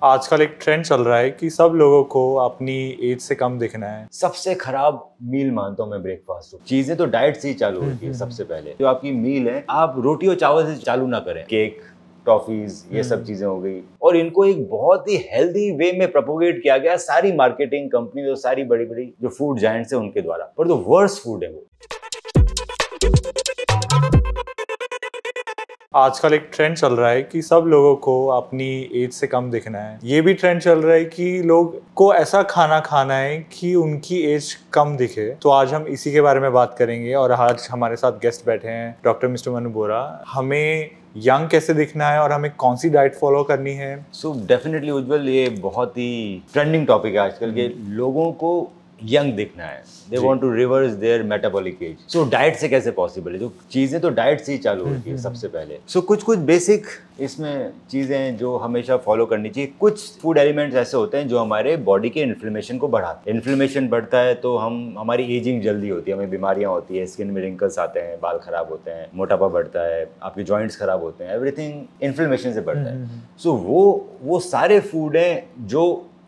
आजकल एक ट्रेंड चल रहा है कि सब लोगों को अपनी एज से कम दिखना है। सबसे खराब मील मानता हूँ मैं ब्रेकफास्ट। चीजें तो डाइट से ही चालू होती है। सबसे पहले जो आपकी मील है, आप रोटी और चावल से चालू ना करें। केक, टॉफीज, ये सब चीजें हो गई, और इनको एक बहुत ही हेल्दी वे में प्रोपोगेट किया गया सारी मार्केटिंग कंपनी और सारी बड़ी बड़ी जो फूड जायंट्स है उनके द्वारा। पर जो वर्स्ट फूड है वो आजकल एक ट्रेंड चल रहा है कि सब लोगों को अपनी एज से कम दिखना है। ये भी ट्रेंड चल रहा है कि लोग को ऐसा खाना खाना है कि उनकी एज कम दिखे। तो आज हम इसी के बारे में बात करेंगे और आज हमारे साथ गेस्ट बैठे हैं डॉक्टर मिस्टर मनु बोरा। हमें यंग कैसे दिखना है और हमें कौन सी डाइट फॉलो करनी है। सो डेफिनेटली उज्जवल, ये बहुत ही ट्रेंडिंग टॉपिक है आजकल के लोगों को। यंग दिखना है, they want to reverse their metabolic age. So diet से कैसे पॉसिबल है? जो चीजें तो डाइट से ही चालू होती है सबसे पहले। सो कुछ बेसिक इसमें चीजें हैं जो हमेशा फॉलो करनी चाहिए। कुछ फूड एलिमेंट्स ऐसे होते हैं जो हमारे बॉडी के इन्फ्लेमेशन को बढ़ाते हैं। इन्फ्लेमेशन बढ़ता है तो हमारी एजिंग जल्दी होती है, हमें बीमारियां होती है, स्किन में रिंकल्स आते हैं, बाल खराब होते हैं, मोटापा बढ़ता है, आपके जॉइंट्स खराब होते हैं, एवरीथिंग इन्फ्लेमेशन से बढ़ता है। सो वो सारे फूड हैं जो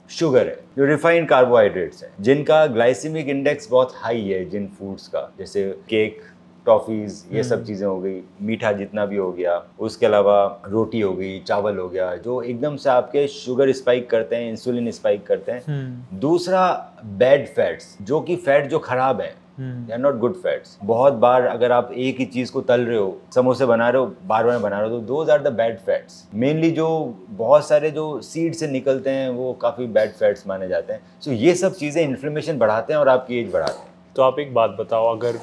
शुगर है, जो रिफाइंड कार्बोहाइड्रेट्स हैं, जिनका ग्लाइसेमिक इंडेक्स बहुत हाई है, जिन फूड्स का, जैसे केक, टॉफीज, ये सब चीज़ें हो गई, मीठा जितना भी हो गया, उसके अलावा रोटी हो गई, चावल हो गया, जो एकदम से आपके शुगर स्पाइक करते हैं, इंसुलिन स्पाइक करते हैं। दूसरा, बैड फैट्स, जो कि फैट जो खराब है, they are not good fats. बहुत बार अगर आप एक ही चीज़ को तल रहे हो, समोसे बना रहे हो, बार बार बना रहे हो, तो those are the bad fats. Mainly जो बहुत सारे जो सीड से निकलते हैं वो काफ़ी बैड फैट्स माने जाते हैं। सो ये सब चीज़ें इन्फ्लेमेशन बढ़ाते हैं और आपकी एज बढ़ाते हैं। तो आप एक बात बताओ, अगर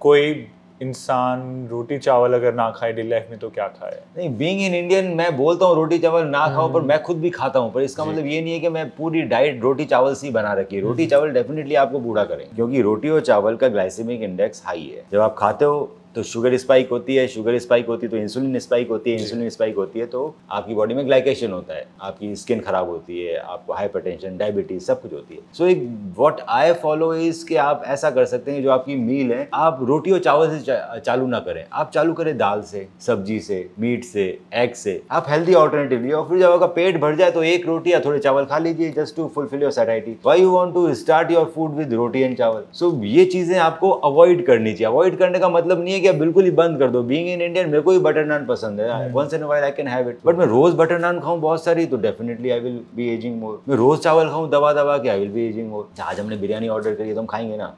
कोई इंसान रोटी चावल अगर ना खाए डेली लाइफ में तो क्या खाए? नहीं, बीइंग इन इंडियन मैं बोलता हूँ रोटी चावल ना खाओ, पर मैं खुद भी खाता हूँ। पर इसका मतलब ये नहीं है कि मैं पूरी डाइट रोटी चावल से ही बना रखी है। रोटी चावल डेफिनेटली आपको बूढ़ा करेंगे, क्योंकि रोटी और चावल का ग्लाइसेमिक इंडेक्स हाई है। जब आप खाते हो तो शुगर स्पाइक होती है, शुगर स्पाइक होती है तो इंसुलिन स्पाइक होती है, इंसुलिन स्पाइक होती है तो आपकी बॉडी में ग्लाइकेशन होता है, आपकी स्किन खराब होती है, आपको हाइपरटेंशन, डायबिटीज, सब कुछ होती है। सो एक व्हाट आई फॉलो इज कि आप ऐसा कर सकते हैं, जो आपकी मील है, आप रोटी और चावल से चालू ना करें, आप चालू करें दाल से, सब्जी से, मीट से, एग से। आप हेल्दी ऑल्टरनेटिव लिए, और फिर जब आपका पेट भर जाए तो एक रोटी या थोड़े चावल खा लीजिए, just to fulfil your satisfaction. Why you want to start your food with roti and chawal? So ये चीजें आपको अवॉइड करनी चाहिए। अवॉइड करने का मतलब नहीं है कि आप बिल्कुल ही बंद कर दो। बीइंग इन इंडियन, मेरे को भी बटर नान पसंद है, once in a while I can have it, but मैं रोज बटर नान खाऊं बहुत सारी तो definitely I will be ageing more. मैं रोज चावल खाऊं दबा दबा के, I will be ageing more. आज हमने बिरयानी ऑर्डर करी तो हम खाएंगे ना।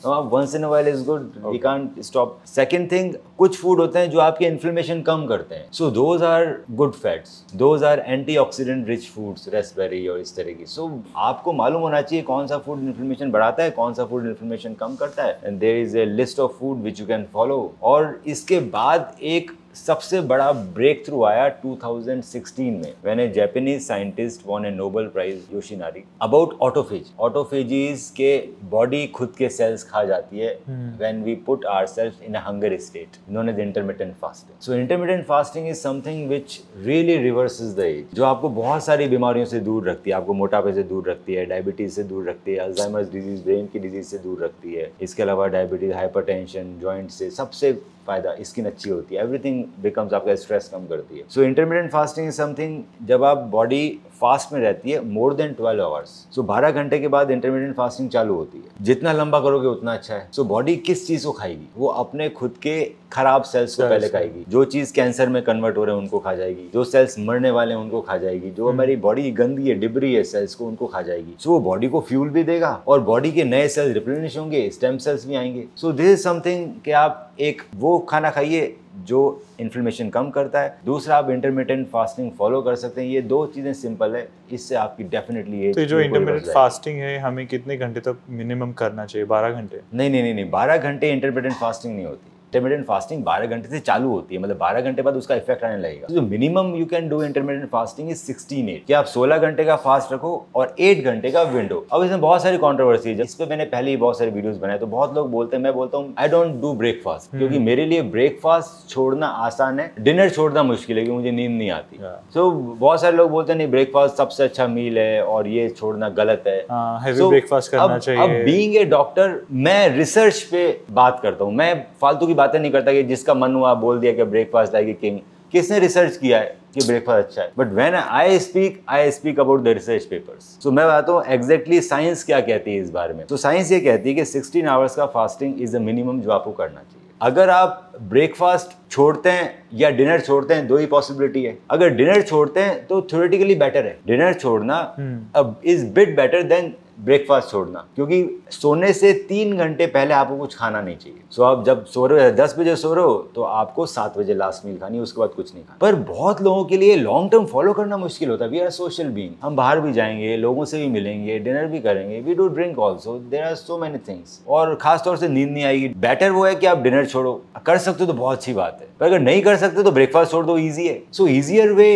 तो आप once in a while is good, we can't stop. Second thing, कुछ फूड होते हैं जो आपकी इन्फ्लेमेशन कम करते हैं। So those are good fats, those are antioxidant rich foods, raspberry और इस तरह की। सो आपको मालूम होना चाहिए कौन सा फूड इन्फ्लेमेशन बढ़ाता है, कौन सा फूड इन्फ्लेमेशन कम करता है, and there is a list of food which you can follow. और इसके बाद एक सबसे बड़ा ब्रेक थ्रू आया 2016 में, when a Japanese scientist won a Nobel prize, Yoshinori, about autophagy. Autophagies के बॉडी खुद के सेल्स खा जाती है when we put ourselves in a hunger state, known as intermittent fasting. So intermittent fasting is something which really reverses the age, जो आपको बहुत सारी बीमारियों से दूर रखती है। आपको मोटापे से दूर रखती है, डायबिटीज से दूर रखती है, अल्जाइमर्स डिजीज, ब्रेन की डिजीज से दूर रखती है। इसके अलावा डायबिटीज, हाइपरटेंशन, जॉइंट से सबसे फायदा, स्किन अच्छी होती है, एवरीथिंग बिकम्स, आपका स्ट्रेस कम करती है। सो इंटरमिटेंट फास्टिंग इज समथिंग, जब आप बॉडी फास्ट में रहती है मोर देन 12 आवर्स। सो 12 घंटे के बाद इंटरमिटेंट फास्टिंग चालू होती है। जितना लंबा करोगे उतना अच्छा है। सो बॉडी किस चीज को खाएगी? वो अपने खुद के खराब सेल्स को पहले खाएगी। जो चीज कैंसर में कन्वर्ट हो रहे हैं उनको खा जाएगी, जो सेल्स मरने वाले हैं उनको खा जाएगी, जो हमारी बॉडी गंदी है, डिबरी है सेल्स को, उनको खा जाएगी। सो वो बॉडी को फ्यूल भी देगा और बॉडी के नए सेल्स रिप्लेनिश होंगे, स्टेम सेल्स भी आएंगे। सो दिस इज समथिंग कि आप एक वो खाना खाइए जो इन्फ्लेमेशन कम करता है। दूसरा, आप इंटरमिटेंट फास्टिंग फॉलो कर सकते हैं। ये दो चीजें सिंपल है, इससे आपकी डेफिनेटली ये। तो जो इंटरमिटेंट फास्टिंग है, हमें कितने घंटे तक मिनिमम करना चाहिए? 12 घंटे? नहीं, 12 घंटे इंटरमिटेंट फास्टिंग नहीं होती। इंटरमिटेंट फास्टिंग 12 घंटे से चालू होती है, मतलब 12 घंटे बाद उसका इफेक्ट आने लगेगा। जो minimum you can do intermittent fasting is 16-8, कि आप 16 घंटे का फास्ट रखो और 8 घंटे का विंडो। अब इसमें बहुत सारी कंट्रोवर्सी है, इस पे मैंने पहले ही बहुत सारे वीडियोस बनाए। तो बहुत लोग बोलते हैं, मैं बोलता हूँ आई डोंट डू ब्रेकफास्ट, क्योंकि मेरे लिए ब्रेकफास्ट छोड़ना आसान है, डिनर छोड़ना मुश्किल है, क्योंकि मुझे नींद नहीं आती। सो बहुत सारे लोग बोलते हैं नहीं, ब्रेकफास्ट सबसे अच्छा मील है और ये छोड़ना गलत है। ब्रेकफास्ट करना चाहिए। अब बीइंग ए डॉक्टर, मैं रिसर्च पे बात करता हूँ, मैं फालतू की बातें नहीं करता कि जिसका मन हुआ बोल दिया कि ब्रेकफास्ट लाइक ए किंग। किसने रिसर्च किया है? कि ब्रेकफास्ट अच्छा है, but when I speak about the research papers. So मैं बताता हूँ एग्जैक्टली साइंस क्या कहती है इस बारे में। तो साइंस ये कहती है कि 16 आवर्स का फास्टिंग इज द मिनिमम जो आपको करना चाहिए। अगर आप ब्रेकफास्ट छोड़ते हैं या डिनर छोड़ते हैं, दो ही पॉसिबिलिटी है। अगर डिनर छोड़ते हैं तो थ्योरेटिकली बेटर है, डिनर छोड़ना अब is bit better than breakfast छोड़ना, क्योंकि सोने से 3 घंटे पहले आपको कुछ खाना नहीं चाहिए। सो आप जब सो रहे हो 10 बजे सो रहे हो तो आपको 7 बजे लास्ट मील खानी है, उसके बाद कुछ नहीं खाना। पर बहुत लोगों के लिए लॉन्ग टर्म फॉलो करना मुश्किल होता है। वी आर सोशल बीइंग, हम बाहर भी जाएंगे, लोगों से भी मिलेंगे, डिनर भी करेंगे, we do drink also, there are so many things, और खासतौर से नींद नहीं आएगी। बेटर वो है कि आप डिनर छोड़ो, कर सकते हो तो बहुत अच्छी बात है, पर अगर नहीं कर सकते तो ब्रेकफास्ट छोड़ दो, ईजी है। So easier way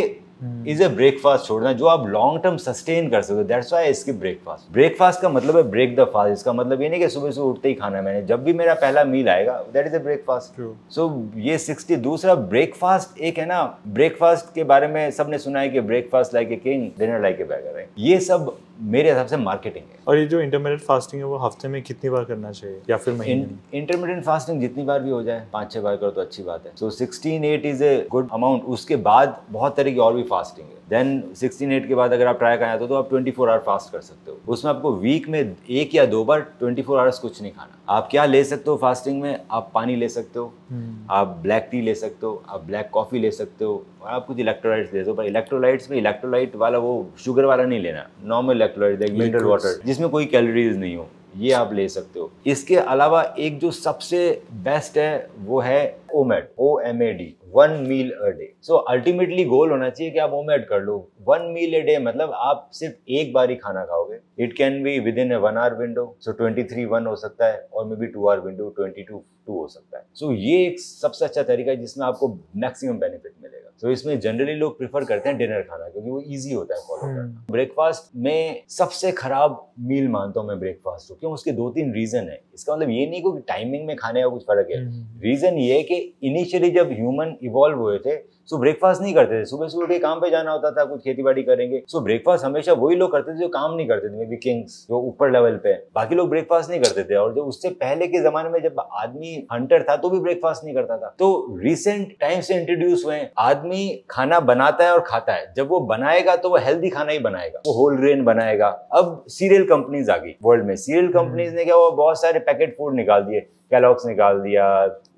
is a breakfast छोड़ना जो आप लॉन्ग टर्म सस्टेन कर सकते हो। That's why I skip breakfast. Breakfast का मतलब है ब्रेक द फास्ट। इसका मतलब ये नहीं कि सुबह सुबह उठते ही खाना है मैंने, जब भी मेरा पहला मील आएगा दैट इज ए ब्रेकफास्ट। सो ये 60। दूसरा ब्रेकफास्ट एक है ना, ब्रेकफास्ट के बारे में सबने सुना है कि breakfast like a king, dinner like a bagger है। ये सब मेरे हिसाब से मार्केटिंग है। और ये जो इंटरमीडिएट फास्टिंग है वो हफ्ते में कितनी बार करना चाहिए या फिर महीने में? इंटरमीडिएट फास्टिंग जितनी बार भी हो जाए, 5-6 बार करो तो अच्छी बात है। सो 16-8 इज ए गुड अमाउंट। उसके बाद बहुत तरह की और भी फास्टिंग है। देन 16-8 के बाद अगर आप ट्राई करना तो आप 24 आवर फास्ट कर सकते हो। उसमें आपको वीक में 1 या 2 बार 24 आवर्स कुछ नहीं खाना। आप क्या ले सकते हो फास्टिंग में? आप पानी ले सकते हो, आप ब्लैक टी ले सकते हो, आप ब्लैक कॉफी ले सकते हो, और आप कुछ इलेक्ट्रोलाइट्स ले सकते हो। पर इलेक्ट्रोलाइट्स में इलेक्ट्रोलाइट वाला वो शुगर वाला नहीं लेना, normal electrolyte like mineral water जिसमें कोई कैलोरीज नहीं हो, ये आप ले सकते हो। इसके अलावा एक जो सबसे बेस्ट है वो है OMAD, OMAD, 1 meal a day. So ultimately goal होना चाहिए कि आप OMAD कर लो। 1 मील अ डे मतलब आप सिर्फ एक बार ही खाना खाओगे। It can be within a 1 hour window, so 23-1 हो सकता है, और मे बी 2 आवर विंडो 22-2 हो सकता है। सो ये एक सबसे अच्छा तरीका है जिसमें आपको मैक्सिमम बेनिफिट मिलेगा। सो इसमें जनरली लोग प्रेफर करते हैं डिनर खाना, क्योंकि वो ईजी होता है फॉलो करना। ब्रेकफास्ट में सबसे खराब मील मानता हूँ मैं ब्रेकफास्ट को, क्यों? उसके 2-3 रीजन है। इसका मतलब ये नहीं कि टाइमिंग में खाने का कुछ फर्क है। रीजन ये है कि इनिशियली जब ह्यूमन इवॉल्व हुए थे सो ब्रेकफास्ट नहीं करते थे। सुबह सुबह उठ के काम पे जाना होता था, कुछ खेती बाड़ी करेंगे। सो ब्रेकफास्ट हमेशा वही लोग करते थे जो काम नहीं करते थे, मे बी किंग्स जो ऊपर लेवल पे। बाकी लोग ब्रेकफास्ट नहीं करते थे। और जो उससे पहले के जमाने में जब आदमी हंटर था तो भी ब्रेकफास्ट नहीं करता था। तो रिसेंट टाइम से इंट्रोड्यूस हुए, आदमी खाना बनाता है और खाता है। जब वो बनाएगा तो वो हेल्दी खाना ही बनाएगा, वो होल ग्रेन बनाएगा। अब सीरियल कंपनीज आ गई वर्ल्ड में। सीरियल कंपनीज ने क्या, वो बहुत सारे पैकेट फूड निकाल दिए, कैलॉग्स निकाल दिया,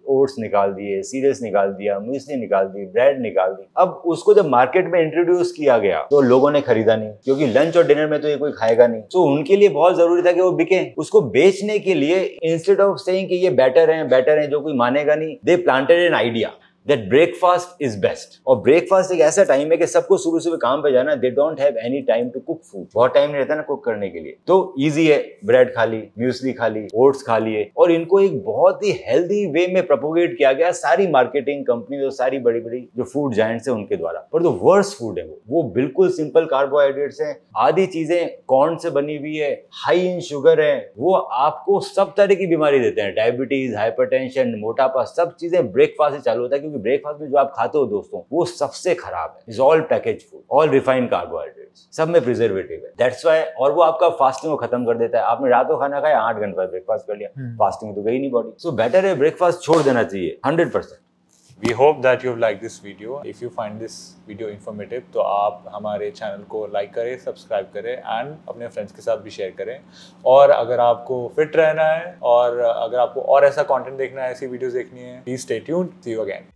ओट्स निकाल दिए, सीरियल्स निकाल दिया, म्यूस्ली निकाल दी, ब्रेड निकाल दी। अब उसको जब मार्केट में इंट्रोड्यूस किया गया तो लोगों ने खरीदा नहीं, क्योंकि लंच और डिनर में तो ये कोई खाएगा नहीं। तो उनके लिए बहुत जरूरी था कि वो बिके। उसको बेचने के लिए इंस्टेड ऑफ सेइंग कि ये बेटर है जो कोई मानेगा नहीं, they planted an idea that breakfast is best. और ब्रेकफास्ट एक ऐसा टाइम है कि सबको सुबह सुबह काम पे जाना, they don't have any time to cook food. बहुत टाइम नहीं रहता ना कुक करने के लिए, तो इजी है। ब्रेड खा ली, म्यूस्ली खा ली, ओट्स खा लिए, और इनको एक बहुत ही हेल्दी वे में प्रोपोगेट किया गया सारी मार्केटिंग कंपनी और सारी बड़ी बड़ी जो फूड जायंट्स है उनके द्वारा। पर जो वर्स्ट फूड है वो बिल्कुल सिंपल कार्बोहाइड्रेट्स है, आधी चीजें कॉर्न से बनी हुई है, हाई इन शुगर है, वो आपको सब तरह की बीमारी देते हैं, डायबिटीज, हाइपरटेंशन, मोटापा, सब चीजें ब्रेकफास्ट से चालू होता है। ब्रेकफास्ट में जो आप खाते हो दोस्तों वो सबसे खराब है। Is all package food, all refined carbohydrates, सब में प्रिजर्वेटिव है। दैट्स व्हाई, और वो आपका फास्टिंग को खत्म कर देता है। आपने रात को खाना खाया, 8 घंटे बाद ब्रेकफास्ट कर लिया, फास्टिंग तो गई नहीं बॉडी। सो बेटर है ब्रेकफास्ट छोड़ देना चाहिए 100%। We hope that you've liked this video. If you find this video informative, तो आप हमारे चैनल को लाइक करें, सब्सक्राइब करें एंड अपने फ्रेंड्स के साथ भी शेयर करें। और अगर आपको फिट रहना है और अगर आपको और ऐसा कंटेंट देखना है, ऐसी वीडियोस देखनी है, please stay tuned. See you again.